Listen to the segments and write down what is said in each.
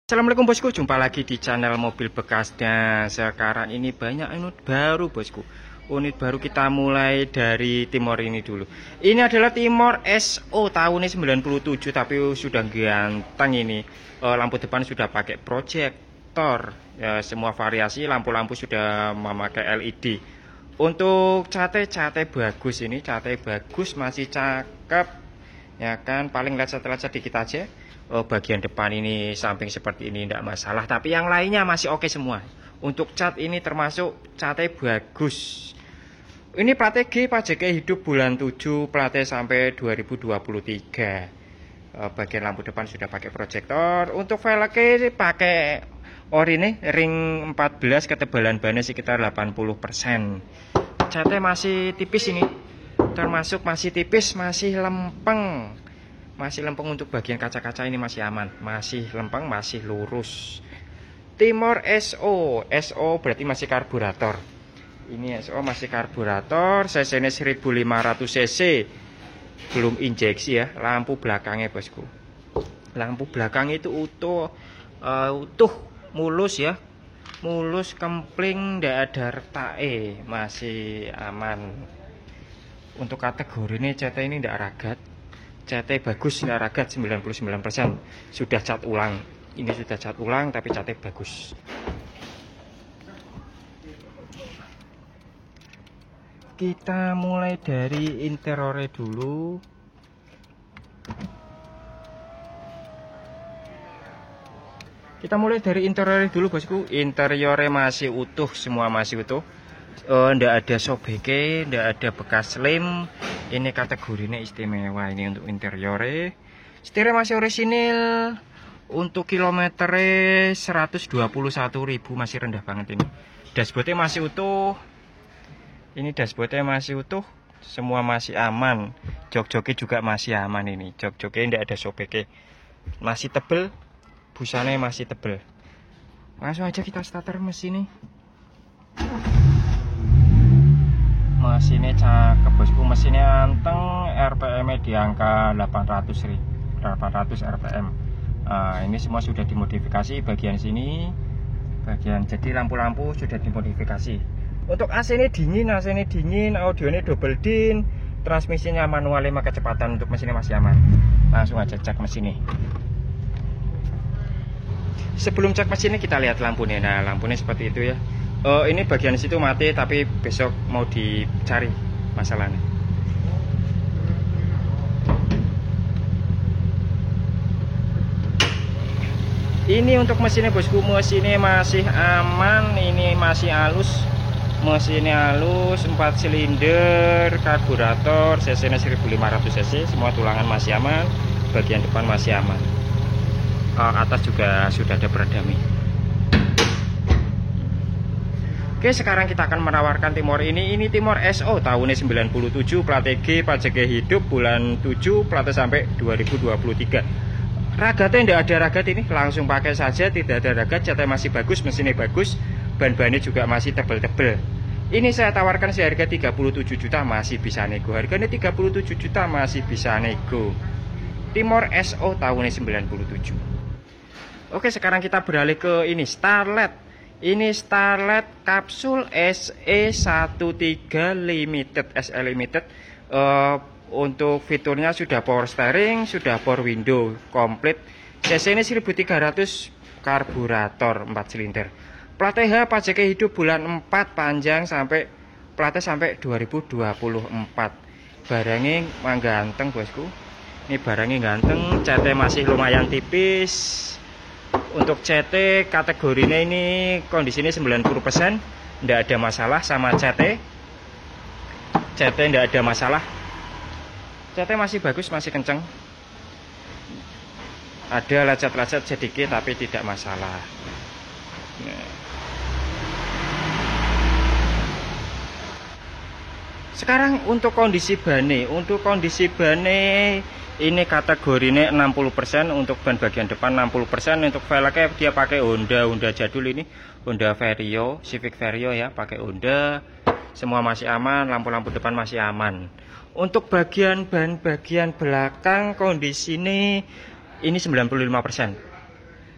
Assalamualaikum bosku, jumpa lagi di channel mobil bekas. Dan sekarang ini banyak unit baru bosku. Unit baru kita mulai dari Timor ini dulu. Ini adalah Timor SO tahunnya 97, tapi sudah ganteng ini. Lampu depan sudah pakai proyektor ya, semua variasi lampu-lampu sudah memakai LED. Untuk cate bagus, ini cate bagus, masih cakep ya kan, paling lecet-lecet dikit aja. Bagian depan ini samping seperti ini tidak masalah, tapi yang lainnya masih oke semua. Untuk cat ini termasuk catnya bagus. Ini platnya G, pajaknya hidup bulan 7, platnya sampai 2023. Bagian lampu depan sudah pakai proyektor. Untuk velgnya pakai ori nih, ring 14, ketebalan bannya sekitar 80%. Catnya masih tipis ini, termasuk masih tipis, masih lempeng. Masih lempeng. Untuk bagian kaca-kaca ini masih aman, masih lempeng, masih lurus. Timor SO berarti masih karburator. Ini SO masih karburator, cc-nya 1500 cc, belum injeksi ya. Lampu belakangnya bosku, lampu belakang itu utuh, mulus ya, mulus, kempling, tidak ada retak, masih aman. Untuk kategori ini CT ini tidak ragat, CT bagus, tidak ragat 99%. Sudah cat ulang. Ini sudah cat ulang tapi CT bagus. Kita mulai dari interiornya dulu. Kita mulai dari interiornya dulu bosku. Interiornya masih utuh, semua masih utuh. Ndak ada sobeke, ndak ada bekas lem. Ini kategorinya istimewa ini untuk interiornya. Setirnya masih orisinil. Untuk kilometernya 121.000, masih rendah banget ini. Dashboardnya masih utuh. Ini dashboardnya masih utuh, semua masih aman. Jok-joknya juga masih aman ini. Jok-joknya ndak ada sobeke. Masih tebel, busanya masih tebel. Langsung aja kita starter mesinnya. Mesinnya cakep bosku, mesinnya anteng, RPM nya di angka 800 RPM. Ini semua sudah dimodifikasi bagian sini, bagian jadi lampu-lampu sudah dimodifikasi. Untuk AC ini dingin, audionya double din, transmisinya manual 5 kecepatan. Untuk mesinnya masih aman. Langsung aja cek mesinnya. Sebelum cek mesinnya kita lihat lampunya. Nah, lampunya seperti itu ya. Ini bagian situ mati, tapi besok mau dicari masalahnya. Ini untuk mesinnya bosku, mesinnya masih aman, ini masih halus. Mesinnya halus, 4 silinder, karburator, cc-nya 1500 cc, semua tulangan masih aman, bagian depan masih aman. Atas juga sudah ada peredamnya. Oke, sekarang kita akan menawarkan Timor ini. Ini Timor SO tahunnya 97, plat G, pajaknya hidup bulan 7, platnya sampai 2023. Ragatnya tidak ada ragat ini, langsung pakai saja, tidak ada ragat. Catnya masih bagus, mesinnya bagus, ban-bannya juga masih tebel-tebel. Ini saya tawarkan seharga 37 juta, masih bisa nego. Harganya 37 juta masih bisa nego. Timor SO tahunnya 97. Oke, sekarang kita beralih ke ini Starlet. Ini Starlet kapsul SE13 Limited, SE Limited. Untuk fiturnya sudah power steering, sudah power window komplit. cc ini 1300, karburator 4 silinder. Plat TH, pajaknya hidup bulan 4, panjang sampai platnya sampai 2024. Barangnya ganteng bosku. Ini barangnya ganteng, catnya masih lumayan tipis. Untuk CT kategorinya ini kondisinya 90%, tidak ada masalah sama CT. CT tidak ada masalah. CT masih bagus, masih kenceng. Ada lecet-lecet sedikit tapi tidak masalah. Nah. Sekarang untuk kondisi bane, ini kategorinya 60%, untuk ban bagian depan 60%, untuk velgnya dia pakai Honda jadul ini, Honda Vario, Civic Vario ya, pakai Honda. Semua masih aman, lampu-lampu depan masih aman. Untuk bagian ban bagian belakang kondisi ini 95%.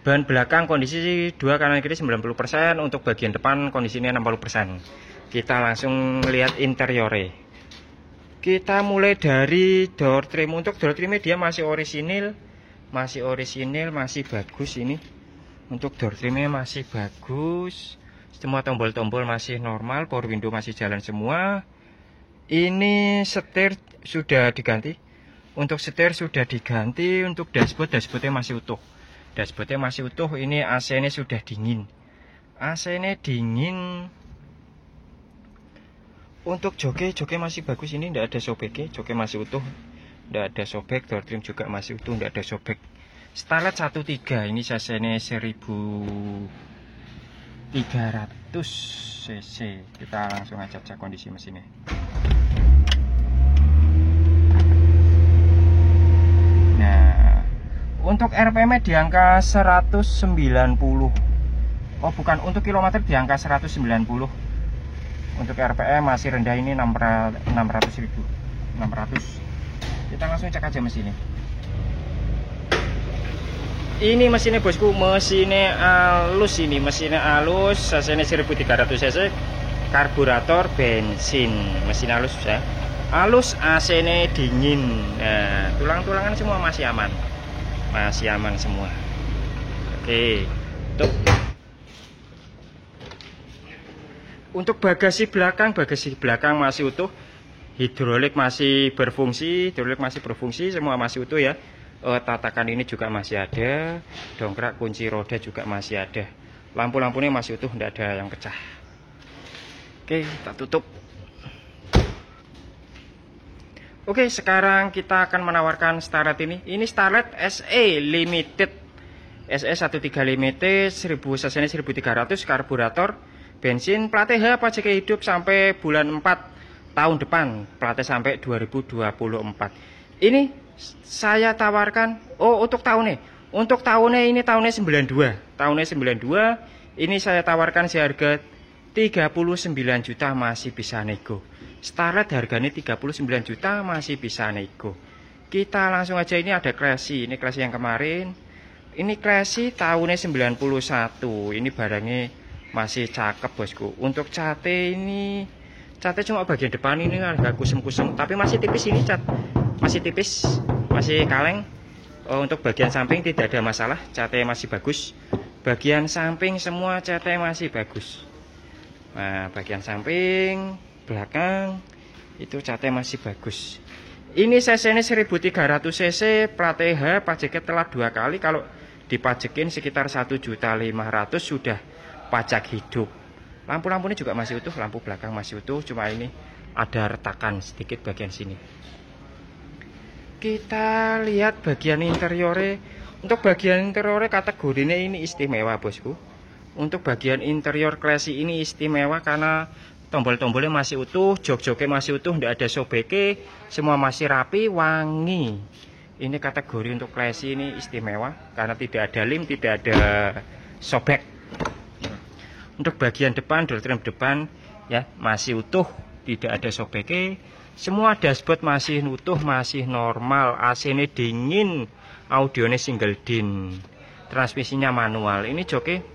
Ban belakang kondisi 2 kanan kiri 90%, untuk bagian depan kondisinya 60%. Kita langsung lihat interiornya. Kita mulai dari door trim. Untuk door trimnya dia masih orisinil, masih bagus ini. Untuk door trimnya masih bagus. Semua tombol-tombol masih normal, power window masih jalan semua. Ini setir sudah diganti. Untuk setir sudah diganti. Untuk dashboardnya masih utuh. Ini AC-nya sudah dingin. AC-nya dingin. Untuk joknya masih bagus, ini tidak ada sobeknya. Joknya masih utuh, tidak ada sobek. Door trim juga masih utuh, tidak ada sobek. Starlet 13, ini cc-nya 1300 cc. Kita langsung aja cek kondisi mesinnya. Nah, untuk RPM di angka 190. Oh bukan, untuk kilometer di angka 190. Untuk RPM masih rendah, ini 600.000. Kita langsung cek aja mesinnya. Ini mesinnya bosku, mesinnya halus, ini mesinnya halus, cc-nya 1300 cc, karburator bensin, mesin halus ya. Halus, AC-nya dingin. Nah, tulang-tulangan semua masih aman. Masih aman semua. Oke. Untuk bagasi belakang masih utuh. Hidrolik masih berfungsi, semua masih utuh ya. Tatakan ini juga masih ada. Dongkrak kunci roda juga masih ada. Lampu-lampunya masih utuh, tidak ada yang pecah. Oke, kita tutup. Oke, sekarang kita akan menawarkan Starlet ini. Ini Starlet SE Limited. SE 13 Limited, 1000 cc 1300, karburator, bensin, plat H, pajak hidup sampai bulan 4 tahun depan. Platnya sampai 2024. Ini saya tawarkan, untuk tahunnya. Untuk tahunnya ini tahunnya 92. Ini saya tawarkan seharga 39 juta, masih bisa nego. Starlet harganya 39 juta, masih bisa nego. Kita langsung aja, ini ada Classy. Ini Classy yang kemarin. Ini Classy tahunnya 91. Ini barangnya masih cakep bosku. Untuk catnya cuma bagian depan ini agak kusem-kusem, tapi masih tipis ini cat. Masih tipis, masih kaleng. Untuk bagian samping tidak ada masalah, catnya masih bagus. Bagian samping semua catnya masih bagus. Nah, bagian samping, belakang itu catnya masih bagus. Ini cc-nya 1300 cc, plat H, pajaknya telah 2 kali. Kalau dipajekin sekitar 1.500.000 sudah pajak hidup. Lampu-lampunya juga masih utuh, lampu belakang masih utuh, cuma ini ada retakan sedikit bagian sini. Kita lihat bagian interiornya. Untuk bagian interiornya kategorinya ini istimewa bosku. Untuk bagian interior Classy ini istimewa karena tombol-tombolnya masih utuh, jok-joknya masih utuh, tidak ada sobeknya, semua masih rapi, wangi. Ini kategori untuk Classy ini istimewa karena tidak ada lem, tidak ada sobek. Untuk bagian depan, door trim depan ya masih utuh, tidak ada sobeknya. Semua dashboard masih utuh, masih normal. AC-nya dingin, audionya single din, transmisinya manual. Ini joknya,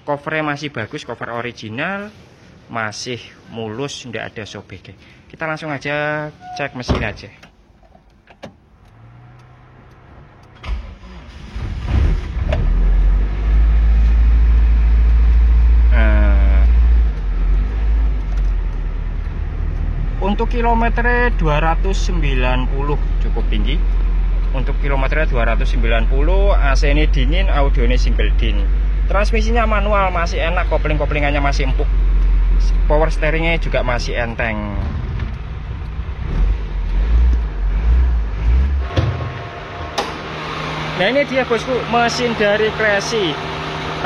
covernya masih bagus, cover original, masih mulus, tidak ada sobeknya. Kita langsung aja cek mesin aja. Untuk kilometernya 290, cukup tinggi. Untuk kilometernya 290, AC ini dingin, audio ini single din. Transmisinya manual, masih enak, kopling-koplingannya masih empuk. Power steeringnya juga masih enteng. Nah ini dia bosku, mesin dari Classy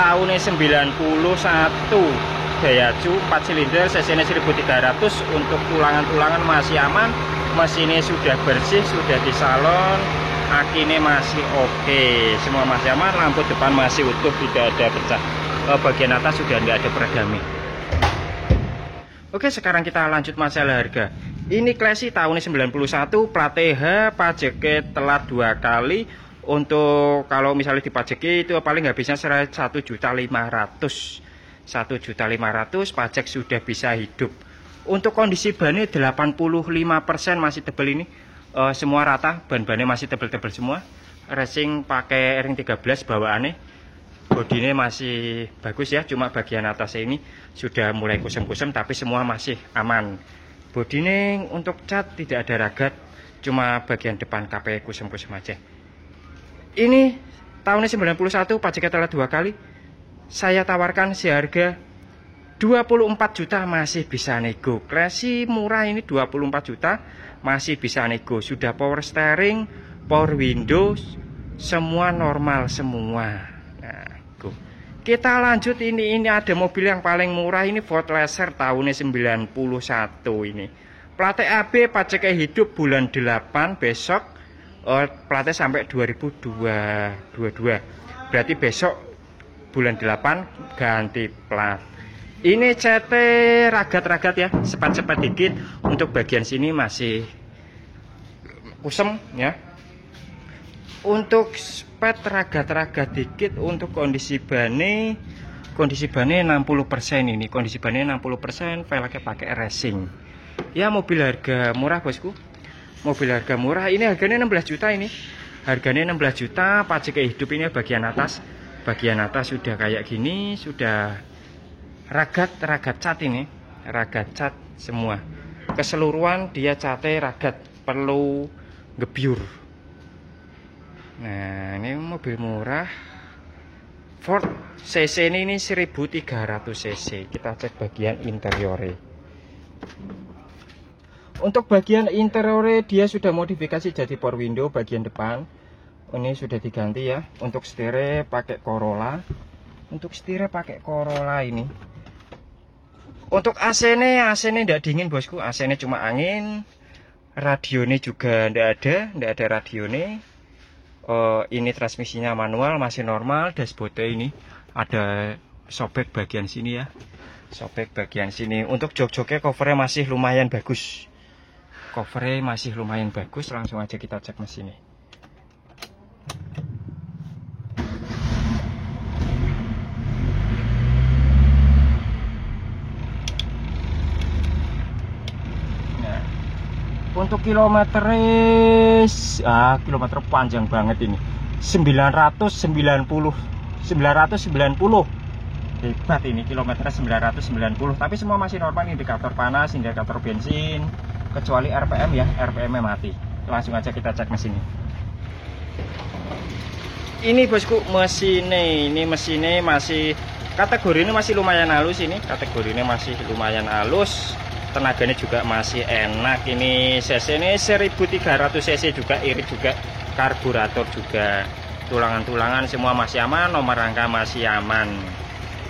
tahunnya 91. Daihatsu 4 silinder, cc-nya 1300. Untuk tulangan-tulangan masih aman, mesinnya sudah bersih, sudah di salon, akinya masih oke, semua masih aman, lampu depan masih utuh, tidak ada pecah. Bagian atas sudah tidak ada peredamnya. Oke, sekarang kita lanjut masalah harga. Ini Classy tahunnya 91, plat H, pajaknya telat 2 kali. Untuk kalau misalnya dipajaki itu paling habisnya 1.500.000. 1.500.000 pajak sudah bisa hidup. Untuk kondisi bannya 85% masih tebal ini. Semua rata, ban-bannya masih tebal-tebal semua. Racing pakai ring 13 bawaannya. Bodinya masih bagus ya, cuma bagian atasnya ini sudah mulai kusem-kusem tapi semua masih aman. Bodinya untuk cat tidak ada ragat, cuma bagian depan KP kusem-kusem aja. Ini tahunnya 91, pajaknya telah 2 kali. Saya tawarkan seharga 24 juta masih bisa nego. Classy murah ini 24 juta masih bisa nego. Sudah power steering, power windows, semua normal semua. Nah, go. Kita lanjut, ini ada mobil yang paling murah ini, Ford Laser tahunnya 91 ini. Plat AB pajaknya hidup bulan 8 besok. Platnya sampai 2022. Berarti besok bulan 8 ganti plat. Ini CT ragat-ragat ya, sepat-sepat dikit. Untuk bagian sini masih kusem ya. Untuk spet ragat-ragat dikit. Untuk kondisi bannya 60% ini. Kondisi bannya 60%, velgnya pakai racing. Ya mobil harga murah bosku. Mobil harga murah, ini harganya 16 juta ini. Harganya 16 juta, pajaknya hidup ini bagian atas. Bagian atas sudah kayak gini, sudah ragat cat ini. Ragat cat semua. Keseluruhan dia catnya ragat, perlu gebyur. Nah, ini mobil murah. Ford cc ini 1300 cc. Kita cek bagian interiornya. Untuk bagian interior dia sudah modifikasi jadi power window bagian depan. Ini sudah diganti ya. Untuk setirnya pakai Corolla. Untuk setirnya pakai Corolla ini. Untuk AC-nya tidak dingin bosku. AC-nya cuma angin. Radionya juga tidak ada radionya. Ini transmisinya manual masih normal. Dashboardnya ini ada sobek bagian sini ya. Sobek bagian sini. Untuk jok-joknya covernya masih lumayan bagus. Covernya masih lumayan bagus. Langsung aja kita cek mesinnya. Nah, untuk kilometer panjang banget ini. 990. Hebat ini, kilometernya 990. Tapi semua masih normal, indikator panas, indikator bensin, kecuali RPM ya, RPM-nya mati. Langsung aja kita cek mesinnya. Ini bosku mesinnya, ini mesinnya masih kategori ini masih lumayan halus ini, kategorinya masih lumayan halus. Tenaganya juga masih enak. Ini cc ini 1300 cc juga, irit juga, karburator juga, tulangan-tulangan semua masih aman, nomor rangka masih aman.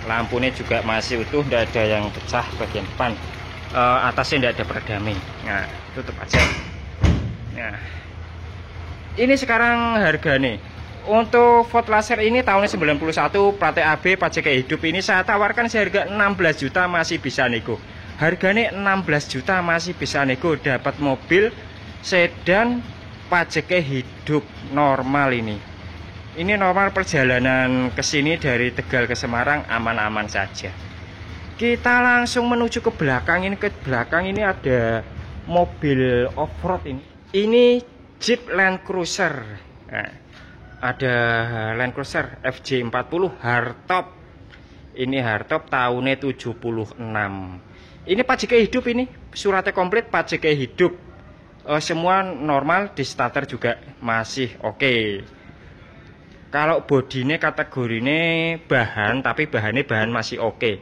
Lampunya juga masih utuh, tidak ada yang pecah bagian depan. Atasnya tidak ada peredamnya. Nah, tutup aja. Nah, ini sekarang harganya untuk Ford Laser ini tahunnya 91, plat AB, pajaknya hidup ini saya tawarkan seharga 16 juta masih bisa nego. Harganya 16 juta masih bisa nego, dapat mobil sedan pajaknya hidup normal ini. Ini normal, perjalanan ke sini dari Tegal ke Semarang aman-aman saja. Kita langsung menuju ke belakang ini. Ke belakang ini ada mobil off-road ini. Ini Jeep Land Cruiser. Nah, ada Land Cruiser FJ40 hardtop. Ini hardtop tahunnya 76. Ini pajaknya hidup ini. Suratnya komplit, pajaknya hidup. Semua normal, di starter juga masih oke. Kalau bodinya kategorinya bahan, tapi bahan masih oke.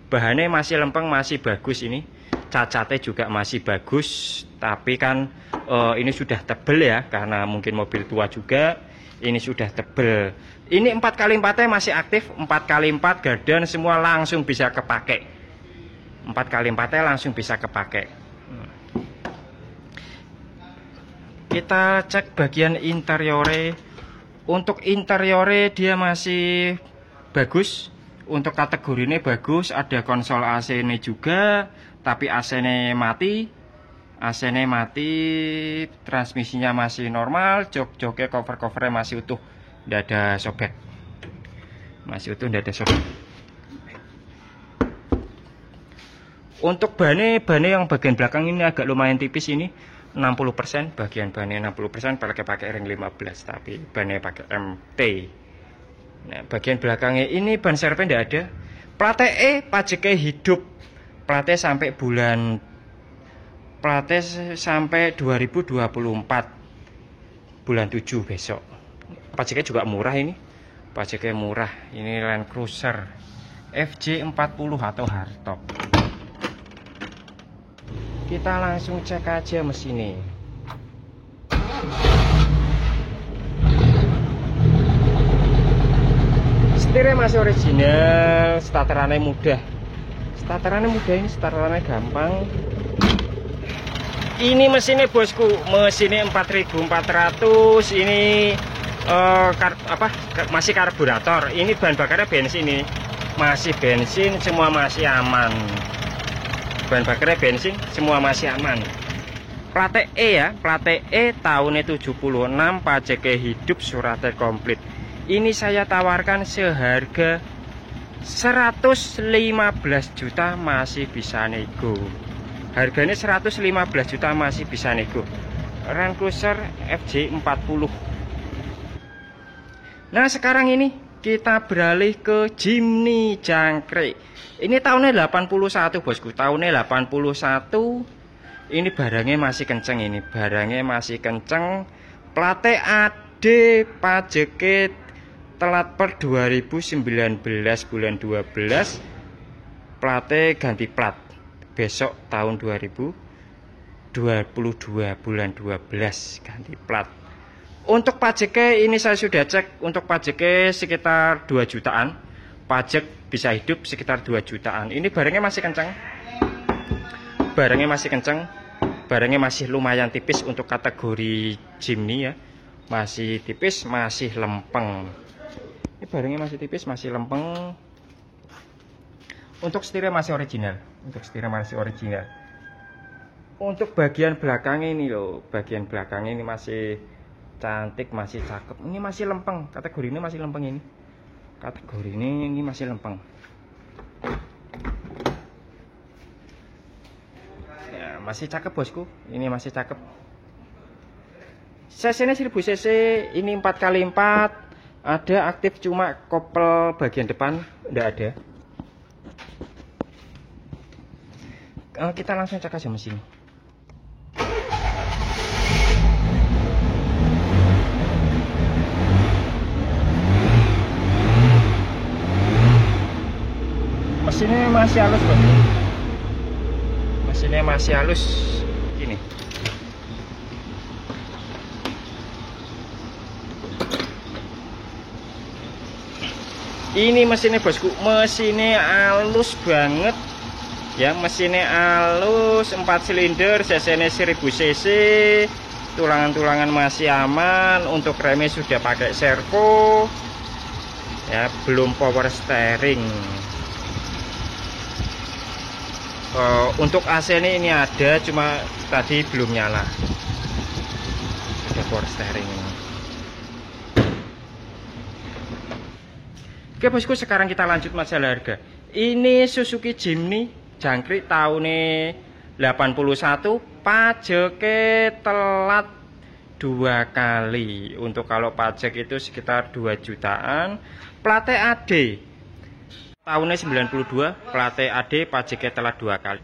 Bahannya masih lempeng, masih bagus ini. Cacatnya juga masih bagus. Tapi kan ini sudah tebel ya, karena mungkin mobil tua juga. Ini sudah tebel. Ini 4x4-nya masih aktif. 4x4 gardan semua langsung bisa kepake. 4x4-nya langsung bisa kepake. Kita cek bagian interiornya. Untuk interiornya dia masih bagus. Untuk kategorinya bagus. Ada konsol AC-nya juga, tapi AC-nya mati. AC-nya mati, transmisinya masih normal, jok-joknya cover-covernya masih utuh, tidak ada sobek, masih utuh, tidak ada sobek. Untuk ban yang bagian belakang ini agak lumayan tipis, ini 60%, bagian bannya 60%, pakai ring 15, tapi bannya pakai MT. Nah, bagian belakangnya ini ban serepnya tidak ada. Plate pajaknya hidup, plate sampai 2024 bulan 7 besok. Pajaknya juga murah ini. Pajaknya murah. Ini Land Cruiser FJ40 atau hardtop. Kita langsung cek aja mesinnya. Setirnya masih original, starterannya mudah. Ini starterannya gampang. Ini mesinnya bosku, mesinnya 4400. Ini masih karburator. Ini bahan bakarnya bensin, ini masih bensin, semua masih aman. Bahan bakarnya bensin, semua masih aman. Plate E ya, plate E tahunnya 76, pajaknya hidup, suratnya komplit. Ini saya tawarkan seharga 115 juta, masih bisa nego. Harganya 115 juta, masih bisa nego. Land Cruiser FJ40. Nah, sekarang ini kita beralih ke Jimny jangkrik. Ini tahunnya 81 bosku, tahunnya 81. Ini barangnya masih kenceng, ini barangnya masih kenceng. Plate AD, pajaknya telat per 2019 bulan 12. Plate ganti plat besok tahun 2022 bulan 12 ganti plat. Untuk pajaknya ini saya sudah cek, untuk pajaknya sekitar 2 jutaan. Pajak bisa hidup sekitar 2 jutaan. Ini barangnya masih kencang. Barangnya masih kencang. Barangnya masih lumayan tipis untuk kategori Jimny ya. Masih tipis, masih lempeng. Ini barangnya masih tipis, masih lempeng. Untuk setirnya masih original. Untuk bagian belakang ini loh, bagian belakang ini masih cantik, masih cakep. Ini masih lempeng, kategori ini masih lempeng ini. Kategori ini masih lempeng. Ya, masih cakep bosku. Ini masih cakep. CC-nya 1000 cc, ini 4x4. Ada aktif, cuma kopel bagian depan tidak ada. Kita langsung cek aja mesin. Mesinnya masih halus bos. Mesinnya masih halus. Gini. Ini mesinnya bosku, mesinnya halus banget ya, mesinnya halus, 4 silinder, cc-nya 1000 cc, tulangan-tulangan masih aman. Untuk remnya sudah pakai servo ya, belum power steering. Untuk AC ini ada, cuma tadi belum nyala. Sudah power steering ini. Oke bosku, sekarang kita lanjut masalah harga. Ini Suzuki Jimny jangkrik tahunnya 81, pajaknya telat 2 kali. Untuk kalau pajak itu sekitar 2 jutaan. Plate AD tahunnya 92, plate AD pajaknya telat 2 kali.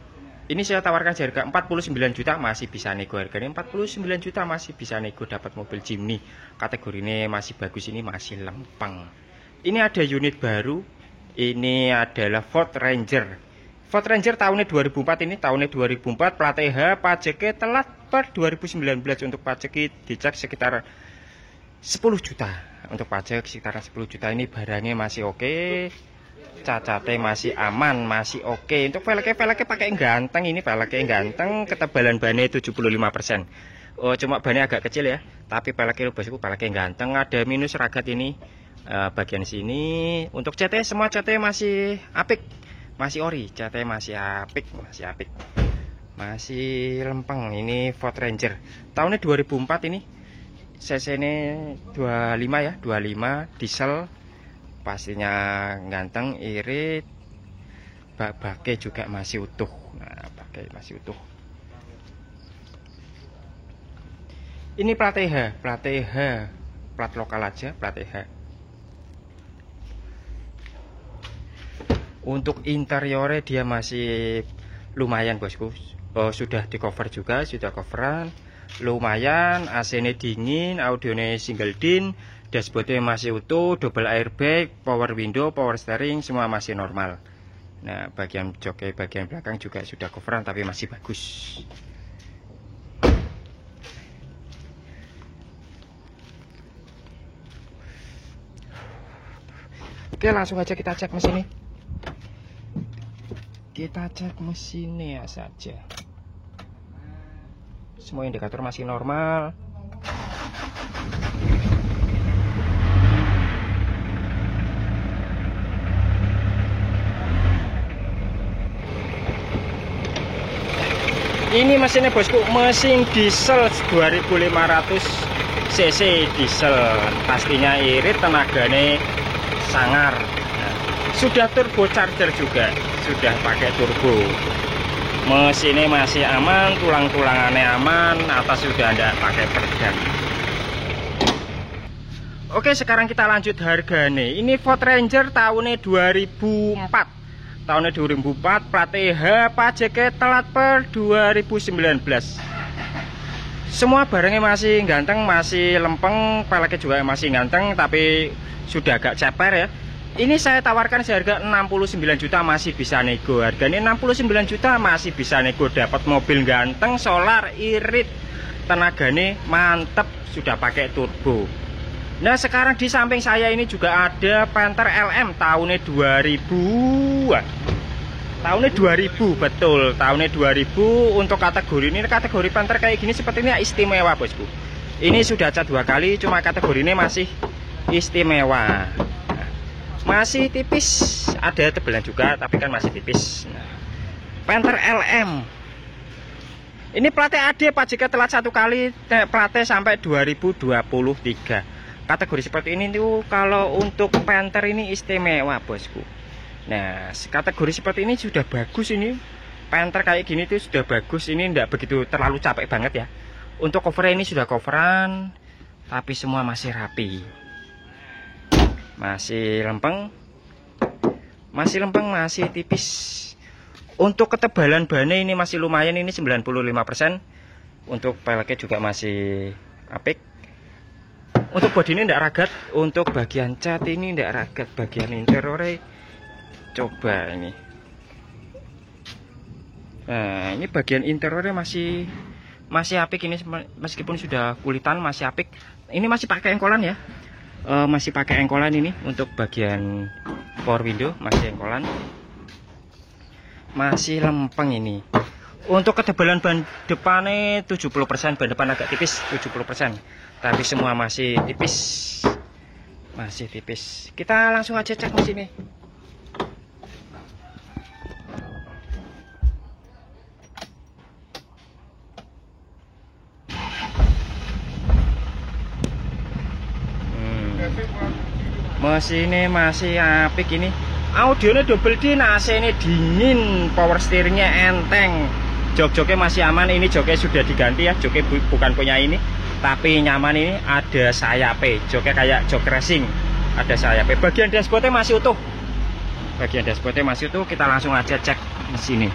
Ini saya tawarkan harga 49 juta, masih bisa nego. Harganya 49 juta, masih bisa nego, dapat mobil Jimny. Kategori ini masih bagus, ini masih lempeng. Ini ada unit baru. Ini adalah Ford Ranger. Ford Ranger tahunnya 2004, ini tahunnya 2004, plat H, pajaknya telat per 2019. Untuk pajak dicek sekitar 10 juta. Untuk pajak sekitar 10 juta. Ini barangnya masih oke. Cacatnya masih aman, masih oke. Untuk velgnya pakai ganteng, ini velgnya ganteng, ketebalan bannya 75%. Cuma bannya agak kecil ya, tapi velgnya bosku, velgnya ganteng. Ada minus ragat ini. Bagian sini. Untuk CT, semua CT masih apik, masih ori, CT masih apik, Masih lempeng. Ini Ford Ranger tahunnya 2004 ini. CC ini 25 ya, 25 diesel. Pastinya ganteng, irit. Bak-baknya juga masih utuh. Nah, baknya masih utuh. Ini plat TH, plat lokal aja, plat TH. Untuk interiornya dia masih lumayan bosku. Sudah di cover juga, sudah coveran. Lumayan, AC-nya dingin, audionya single din, dashboardnya masih utuh, double airbag, power window, power steering, semua masih normal. Nah, bagian joknya bagian belakang juga sudah coveran tapi masih bagus. Oke, langsung aja kita cek mesinnya. Kita cek mesinnya saja. Semua indikator masih normal. Ini mesinnya bosku, mesin diesel 2500 cc diesel. Pastinya irit, tenaganya sangar. Nah, sudah turbo charger juga, sudah pakai turbo. Mesinnya masih aman, tulang-tulangannya aman, atas sudah ada pakai peredam. Oke, sekarang kita lanjut harganya. Ini Ford Ranger tahunnya 2004. Tahunnya 2004, plat TH, pajaknya telat per 2019. Semua barangnya masih ganteng, masih lempeng, peleknya juga masih ganteng, tapi sudah agak ceper ya. Ini saya tawarkan seharga 69 juta, masih bisa nego. Harganya 69 juta masih bisa nego. Dapat mobil ganteng, solar, irit, tenaganya mantep, sudah pakai turbo. Nah, sekarang di samping saya ini juga ada Panther LM tahunnya 2000. Tahunnya 2000, betul. Tahunnya 2000. Untuk kategori ini, kategori Panther kayak gini sepertinya istimewa bosku. Ini sudah cat 2 kali, cuma kategori ini masih istimewa. Masih tipis, ada tebelan juga, tapi kan masih tipis. Nah, Panther LM. Ini platnya AD, pajaknya telat 1 kali, platnya sampai 2023. Kategori seperti ini tuh kalau untuk Panther ini istimewa bosku. Nah, kategori seperti ini sudah bagus ini. Panther kayak gini tuh sudah bagus, ini tidak begitu terlalu capek banget ya. Untuk cover ini sudah coveran, tapi semua masih rapi. Masih lempeng, masih tipis. Untuk ketebalan bannya ini masih lumayan, ini 95%. Untuk peleknya juga masih apik. Untuk bodi ini tidak ragat. Untuk bagian cat ini tidak ragat. Bagian interiornya coba ini. Nah, ini bagian interiornya masih apik ini, meskipun sudah kulitan masih apik. Ini masih pakai engkolan ya. Masih pakai engkolan ini untuk bagian power window, masih engkolan, masih lempeng ini. Untuk ketebalan ban depannya 70%, ban depan agak tipis 70%, tapi semua masih tipis, Kita langsung aja cek mesinnya. Mesinnya masih apik ini. Audionya double din, AC-nya dingin, power steeringnya enteng, jok-joknya masih aman. Ini joknya sudah diganti ya, joknya bukan punya ini, tapi nyaman. Ini ada sayapnya, joknya kayak jok racing, ada sayapnya. Bagian dashboardnya masih utuh, Kita langsung aja cek di sini.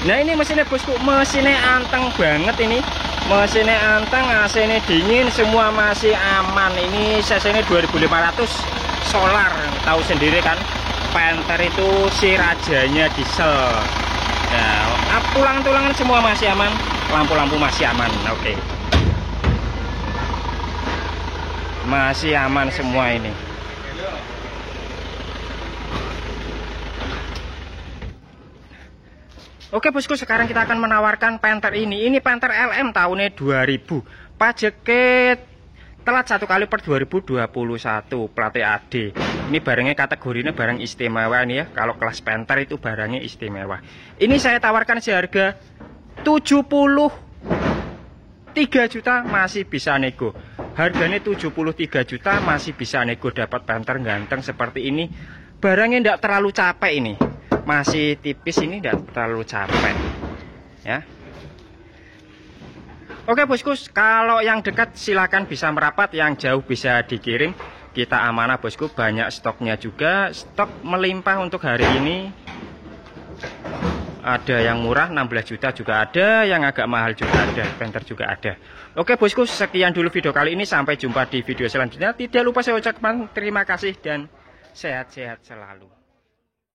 Nah ini mesinnya bosku, mesinnya anteng banget ini. Mesinnya anteng, AC-nya dingin, semua masih aman. Ini cc-nya 2500, solar, tahu sendiri kan, Panther itu si rajanya diesel. Nah, tulang-tulangan semua masih aman, lampu-lampu masih aman. Oke. Masih aman semua ini. Oke bosku, sekarang kita akan menawarkan Panther ini. Ini Panther LM tahunnya 2000. Pajaknya telat 1 kali per 2021 plat AD. Ini barangnya kategorinya barang istimewa nih ya. Kalau kelas Panther itu barangnya istimewa. Ini saya tawarkan seharga 73 juta masih bisa nego. Harganya 73 juta masih bisa nego, dapat Panther ganteng seperti ini. Barangnya tidak terlalu capek ini. Masih tipis ini, tidak terlalu capek. Ya. Oke bosku, kalau yang dekat silakan bisa merapat, yang jauh bisa dikirim. Kita amanah bosku, banyak stoknya juga, stok melimpah untuk hari ini. Ada yang murah 16 juta juga ada, yang agak mahal juga ada, Panther juga ada. Oke bosku, sekian dulu video kali ini, sampai jumpa di video selanjutnya. Tidak lupa saya ucapkan terima kasih dan sehat-sehat selalu.